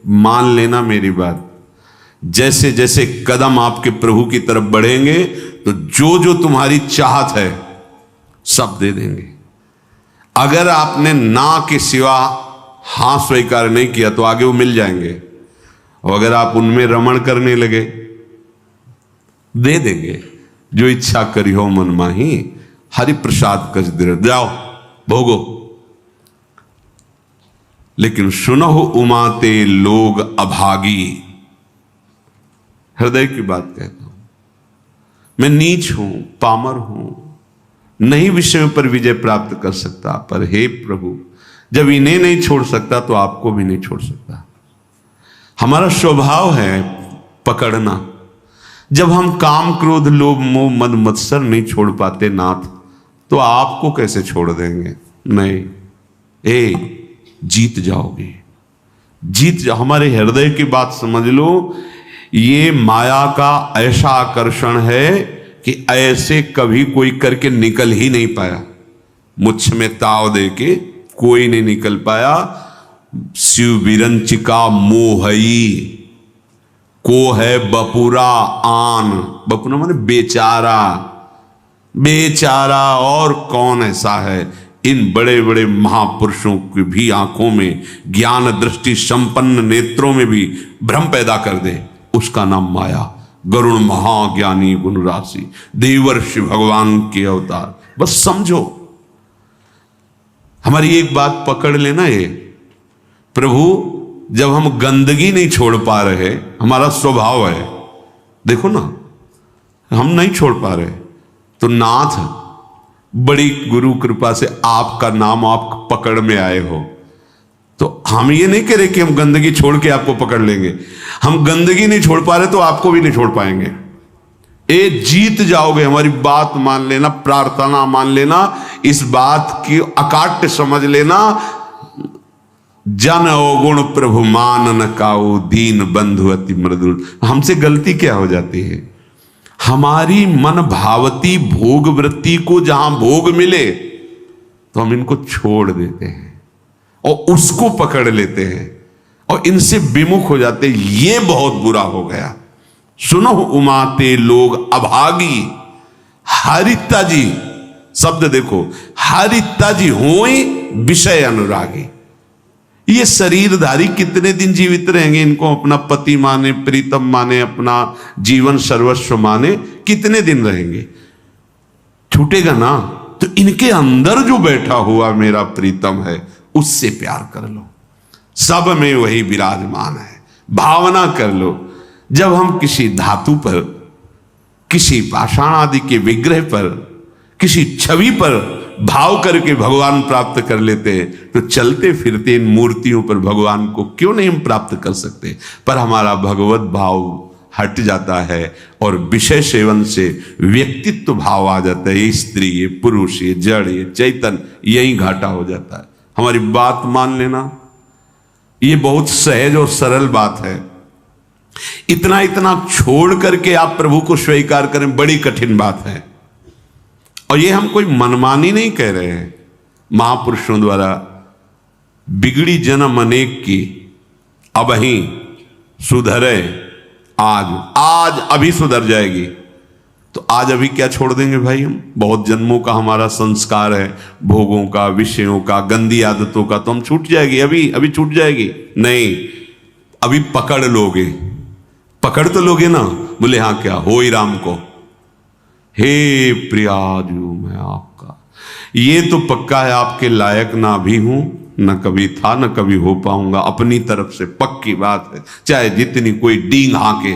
मान लेना मेरी बात, जैसे जैसे कदम आपके प्रभु की तरफ बढ़ेंगे तो जो जो तुम्हारी चाहत है सब दे देंगे। अगर आपने ना के सिवा हाँ स्वीकार नहीं किया तो आगे वो मिल जाएंगे, और अगर आप उनमें रमण करने लगे दे देंगे। जो इच्छा करी हो मन माही, हरि प्रसाद कछ दे, जाओ भोगो। लेकिन सुनो उमाते लोग अभागी, हृदय की बात कहता हूं, मैं नीच हूं, पामर हूं, नहीं विषयों पर विजय प्राप्त कर सकता, पर हे प्रभु जब इन्हें नहीं छोड़ सकता तो आपको भी नहीं छोड़ सकता। हमारा स्वभाव है पकड़ना। जब हम काम क्रोध लोभ मोह मद मत्सर नहीं छोड़ पाते नाथ, तो आपको कैसे छोड़ देंगे? नहीं, जीत जाओगे, जीत जाओ। हमारे हृदय की बात समझ लो, ये माया का ऐसा आकर्षण है कि ऐसे कभी कोई करके निकल ही नहीं पाया। मुझ में ताव दे के कोई नहीं निकल पाया। शिव विरंचिका मोहई को है बपुरा आन, बपुरा माने बेचारा, बेचारा और कौन ऐसा है? इन बड़े बड़े महापुरुषों की भी आंखों में, ज्ञान दृष्टि संपन्न नेत्रों में भी भ्रम पैदा कर दे, उसका नाम माया। गरुण महाज्ञानी गुण राशि, देवर्षि भगवान के अवतार। बस समझो, हमारी एक बात पकड़ लेना, ये प्रभु जब हम गंदगी नहीं छोड़ पा रहे, हमारा स्वभाव है, देखो ना, हम नहीं छोड़ पा रहे, तो नाथ बड़ी गुरु कृपा से आपका नाम आप पकड़ में आए हो, तो हम ये नहीं कह रहे कि हम गंदगी छोड़ के आपको पकड़ लेंगे। हम गंदगी नहीं छोड़ पा रहे तो आपको भी नहीं छोड़ पाएंगे। ए जीत जाओगे, हमारी बात मान लेना, प्रार्थना मान लेना, इस बात की अकाट्य समझ लेना। जन अवगुण प्रभु मान न काऊ, दीन बंधु अति मृदुल। हमसे गलती क्या हो जाती है? हमारी मन भावती भोग वृत्ति को जहां भोग मिले तो हम इनको छोड़ देते हैं और उसको पकड़ लेते हैं और इनसे विमुख हो जाते हैं। ये बहुत बुरा हो गया। सुनो उमाते लोग अभागी, हरिता जी शब्द देखो, हरिता जी होई विषय अनुरागी। ये शरीरधारी कितने दिन जीवित रहेंगे? इनको अपना पति माने, प्रीतम माने, अपना जीवन सर्वस्व माने, कितने दिन रहेंगे? छूटेगा ना। तो इनके अंदर जो बैठा हुआ मेरा प्रीतम है, उससे प्यार कर लो, सब में वही विराजमान है, भावना कर लो। जब हम किसी धातु पर, किसी पाषाण आदि के विग्रह पर, किसी छवि पर भाव करके भगवान प्राप्त कर लेते हैं, तो चलते फिरते इन मूर्तियों पर भगवान को क्यों नहीं हम प्राप्त कर सकते? पर हमारा भगवत भाव हट जाता है और विषय सेवन से व्यक्तित्व भाव आ जाता है। ये स्त्री, ये पुरुष, ये जड़, ये चैतन, यही घाटा हो जाता है। हमारी बात मान लेना, ये बहुत सहज और सरल बात है। इतना इतना छोड़ करके आप प्रभु को स्वीकार करें, बड़ी कठिन बात है। और ये हम कोई मनमानी नहीं कह रहे हैं। महापुरुषों द्वारा बिगड़ी जन्म अनेक की, अब ही सुधरे आज अभी सुधर जाएगी। तो आज अभी क्या छोड़ देंगे भाई? हम बहुत जन्मों का हमारा संस्कार है, भोगों का, विषयों का, गंदी आदतों का, तो हम छूट जाएगी, अभी छूट जाएगी? नहीं, अभी पकड़ लोगे, पकड़ तो लोगे ना। बोले हाँ, क्या हो ही राम को, हे प्रियाजू मैं आपका, ये तो पक्का है आपके लायक ना भी हूं, न कभी था न कभी हो पाऊंगा। अपनी तरफ से पक्की बात है, चाहे जितनी कोई डींग हाके,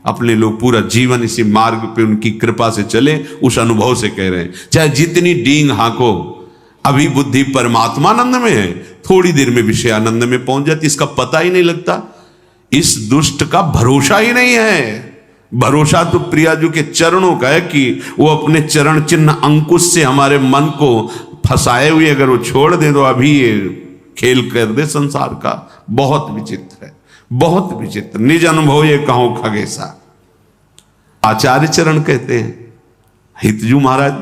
अपने लोग पूरा जीवन इसी मार्ग पे उनकी कृपा से चले, उस अनुभव से कह रहे हैं, चाहे जितनी डींग हाको, अभी बुद्धि परमात्मानंद में है, थोड़ी देर में विषय आनंद में पहुंच जाती, इसका पता ही नहीं लगता। इस दुष्ट का भरोसा ही नहीं है। भरोसा तो प्रियाजू के चरणों का है कि वो अपने चरण चिन्ह अंकुश से हमारे मन को फंसाए हुए अगर वो छोड़ दे तो अभी ये खेल कर दे संसार का। बहुत विचित्र है, बहुत विचित्र। निज अनुभव ये कहो खगेसा। आचार्य चरण कहते हैं, हितजू महाराज,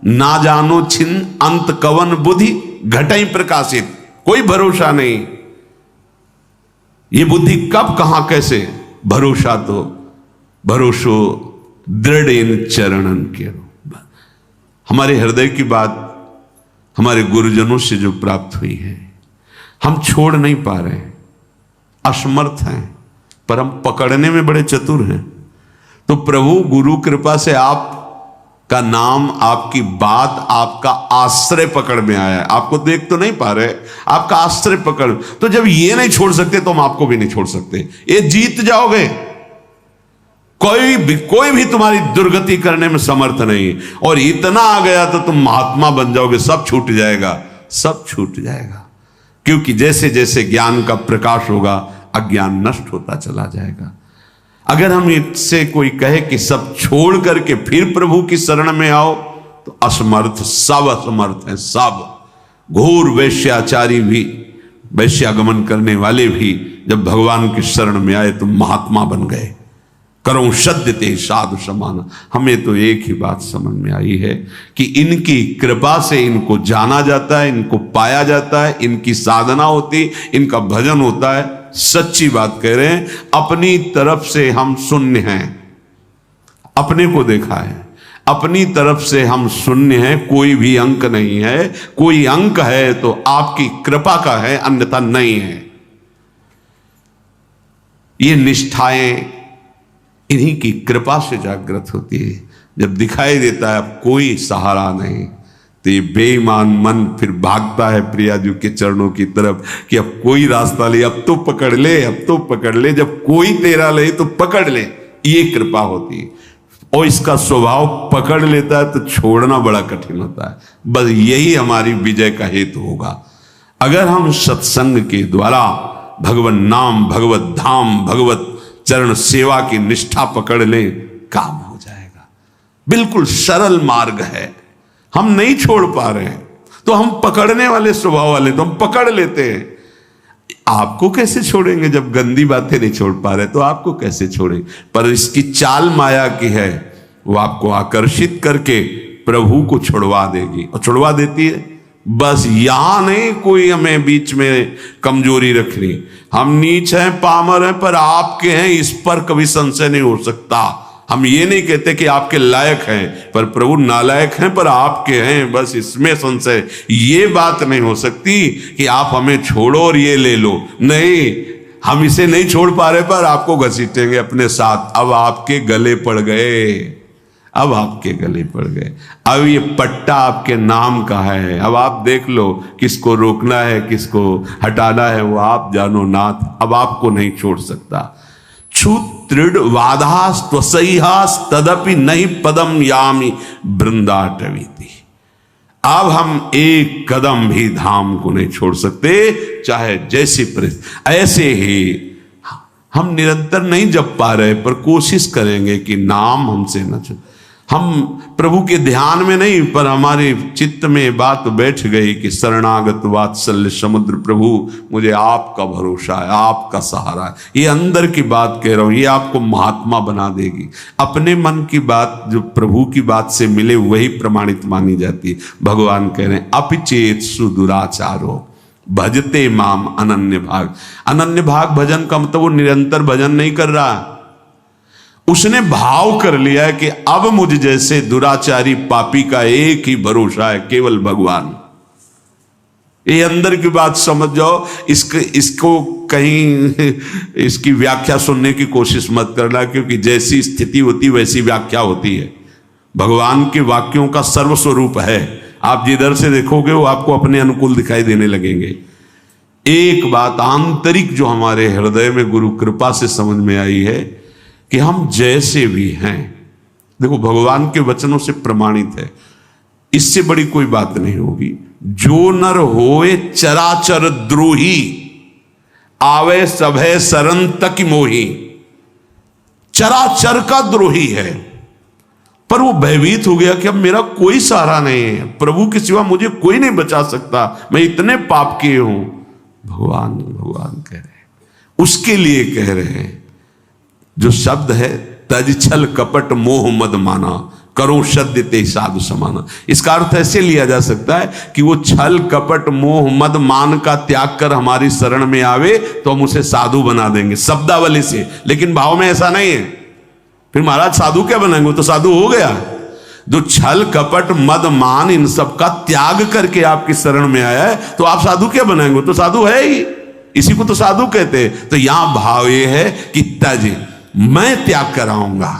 ना जानो छिन अंत कवन बुद्धि घटई प्रकाशित। कोई भरोसा नहीं। ये बुद्धि कब कहां कैसे, भरोसा तो भरोसो दृढ़ इन चरणन के। हमारे हृदय की बात हमारे गुरुजनों से जो प्राप्त हुई है, हम छोड़ नहीं पा रहे हैं, असमर्थ हैं, पर हम पकड़ने में बड़े चतुर हैं। तो प्रभु गुरु कृपा से आपका नाम, आपकी बात, आपका आश्रय पकड़ में आया है। आपको देख तो नहीं पा रहे, आपका आश्रय पकड़। तो जब ये नहीं छोड़ सकते तो हम आपको भी नहीं छोड़ सकते। ये जीत जाओगे, कोई भी तुम्हारी दुर्गति करने में समर्थ नहीं। और इतना आ गया तो तुम महात्मा बन जाओगे, सब छूट जाएगा, सब छूट जाएगा। क्योंकि जैसे जैसे ज्ञान का प्रकाश होगा, अज्ञान नष्ट होता चला जाएगा। अगर हम इससे कोई कहे कि सब छोड़ करके फिर प्रभु की शरण में आओ, तो असमर्थ, सब असमर्थ हैं, सब। घोर वैश्याचारी भी, वैश्यागमन करने वाले भी जब भगवान की शरण में आए तो महात्मा बन गए। करो सद्यते साधु समान। हमें तो एक ही बात समझ में आई है कि इनकी कृपा से इनको जाना जाता है, इनको पाया जाता है, इनकी साधना होती, इनका भजन होता है। सच्ची बात कह रहे हैं, अपनी तरफ से हम शून्य हैं, अपने को देखा है, अपनी तरफ से हम शून्य हैं, कोई भी अंक नहीं है। कोई अंक है तो आपकी कृपा का है, अन्यथा नहीं है। ये निष्ठाएं इन्हीं की कृपा से जागृत होती है। जब दिखाई देता है अब कोई सहारा नहीं, तो ये बेईमान मन फिर भागता है प्रियाजू के चरणों की तरफ कि अब कोई रास्ता ले, अब तो पकड़ ले, अब तो पकड़ ले। जब कोई तेरा ले तो पकड़ ले, ये कृपा होती है। और इसका स्वभाव पकड़ लेता है तो छोड़ना बड़ा कठिन होता है। बस यही हमारी विजय का हेतु होगा। अगर हम सत्संग के द्वारा भगवत नाम, भगवत धाम, भगवत चरण सेवा की निष्ठा पकड़ ले, काम हो जाएगा। बिल्कुल सरल मार्ग है, हम नहीं छोड़ पा रहे हैं तो हम पकड़ने वाले स्वभाव वाले, तो हम पकड़ लेते हैं। आपको कैसे छोड़ेंगे जब गंदी बातें नहीं छोड़ पा रहे, तो आपको कैसे छोड़ेंगे। पर इसकी चाल माया की है, वो आपको आकर्षित करके प्रभु को छुड़वा देगी, और छुड़वा देती है। बस यहां नहीं कोई हमें बीच में कमजोरी रखनी। हम नीच हैं, पामर हैं, पर आपके हैं, इस पर कभी संशय नहीं हो सकता। हम ये नहीं कहते कि आपके लायक हैं, पर प्रभु नालायक हैं, पर आपके हैं, बस इसमें संशय। ये बात नहीं हो सकती कि आप हमें छोड़ो और ये ले लो। नहीं, हम इसे नहीं छोड़ पा रहे, पर आपको घसीटेंगे अपने साथ। अब आपके गले पड़ गए, अब आपके गले पड़ गए। अब ये पट्टा आपके नाम का है। अब आप देख लो किसको रोकना है, किसको हटाना है, वो आप जानो नाथ। अब आपको नहीं छोड़ सकता। क्षुत्रिड वाधास त्वसैहास तदपि नहीं पदम यामी वृंदाटवीति। अब हम एक कदम भी धाम को नहीं छोड़ सकते, चाहे जैसी परिस्थिति। ऐसे ही हम निरंतर नहीं जप पा रहे, पर कोशिश करेंगे कि नाम हमसे न छूटे। हम प्रभु के ध्यान में नहीं, पर हमारे चित्त में बात बैठ गई कि शरणागत वात्सल्य समुद्र प्रभु, मुझे आपका भरोसा है, आपका सहारा है। ये अंदर की बात कह रहा हूं, ये आपको महात्मा बना देगी। अपने मन की बात जो प्रभु की बात से मिले वही प्रमाणित मानी जाती है। भगवान कह रहे हैं अपिचेत सुदुराचारो भजते माम अनन्य भाग। अनन्य भाग भजन का मतलब वो निरंतर भजन नहीं कर रहा, उसने भाव कर लिया है कि अब मुझ जैसे दुराचारी पापी का एक ही भरोसा है, केवल भगवान। ये अंदर की बात समझ जाओ। इसको कहीं इसकी व्याख्या सुनने की कोशिश मत करना, क्योंकि जैसी स्थिति होती वैसी व्याख्या होती है। भगवान के वाक्यों का सर्वस्वरूप है। आप जिधर से देखोगे वो आपको अपने अनुकूल दिखाई देने लगेंगे। एक बात आंतरिक जो हमारे हृदय में गुरु कृपा से समझ में आई है कि हम जैसे भी हैं, देखो भगवान के वचनों से प्रमाणित है, इससे बड़ी कोई बात नहीं होगी। जो नर होए चराचर द्रोही, आवे सभय शरण तक मोही। चराचर का द्रोही है, पर वो भयभीत हो गया कि अब मेरा कोई सहारा नहीं है, प्रभु के सिवा मुझे कोई नहीं बचा सकता, मैं इतने पाप किए हूं। भगवान भगवान कह रहे हैं, उसके लिए कह रहे हैं जो शब्द है तज छल कपट मोह मद माना, करो सद्य ते साधु समाना। इसका अर्थ ऐसे लिया जा सकता है कि वो छल कपट मोह मद मान का त्याग कर हमारी शरण में आवे तो हम उसे साधु बना देंगे शब्दावली से, लेकिन भाव में ऐसा नहीं है। फिर महाराज साधु क्या बनाएंगे, वो तो साधु हो गया। जो छल कपट मद मान इन सब का त्याग करके आपकी शरण में आया है तो आप साधु क्या बनाएंगे, तो साधु है ही, इसी को तो साधु कहते हैं। तो यहां भाव ये है कि तज, मैं त्याग कराऊंगा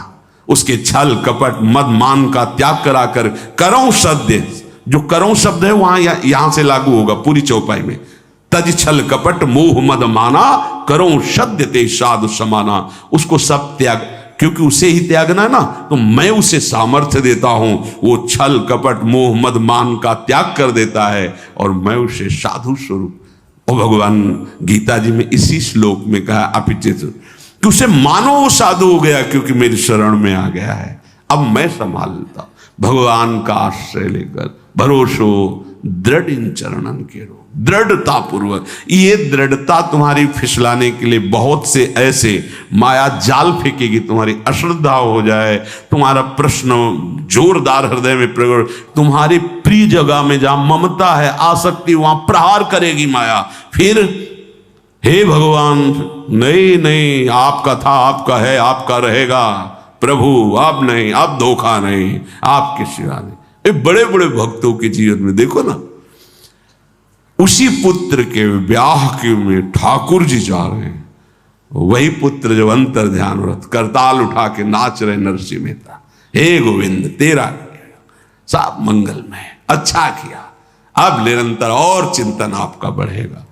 उसके छल कपट मद मान का त्याग कराकर करो सद्य। जो करो शब्द है वहां यहां से लागू होगा पूरी चौपाई में। तज छल कपट मोह मद माना करो सद्य ते साधु समाना। उसको सब त्याग, क्योंकि उसे ही त्यागना है ना, तो मैं उसे सामर्थ्य देता हूं। वो छल कपट मोह मद मान का त्याग कर देता है और मैं उसे साधु स्वरूप। और भगवान गीता जी में इसी श्लोक में कहा अपिचित कि उसे मानो वो साधु हो गया क्योंकि मेरी शरण में आ गया है, अब मैं संभाल लेता। भगवान का आश्रय लेकर भरोसो दृढ़ इन चरणन के रो, दृढ़ता पूर्वक। ये दृढ़ता तुम्हारी फिसलाने के लिए बहुत से ऐसे माया जाल फेंकेगी, तुम्हारी अश्रद्धा हो जाए, तुम्हारा प्रश्न जोरदार हृदय में प्रकट, तुम्हारी प्रिय जगह में जहां ममता है आसक्ति वहां प्रहार करेगी माया। फिर हे भगवान नहीं नहीं, आपका था आपका है आपका रहेगा प्रभु, अब नहीं, अब धोखा नहीं, आपके सिवा नहीं। ये बड़े बड़े भक्तों के जीवन में देखो ना, उसी पुत्र के ब्याह के में ठाकुर जी जा रहे हैं, वही पुत्र जब अंतर ध्यान व्रत करताल उठा के नाच रहे नरसिंह मेहता, हे गोविंद तेरा सब मंगलमय, अच्छा किया, अब निरंतर और चिंतन आपका बढ़ेगा।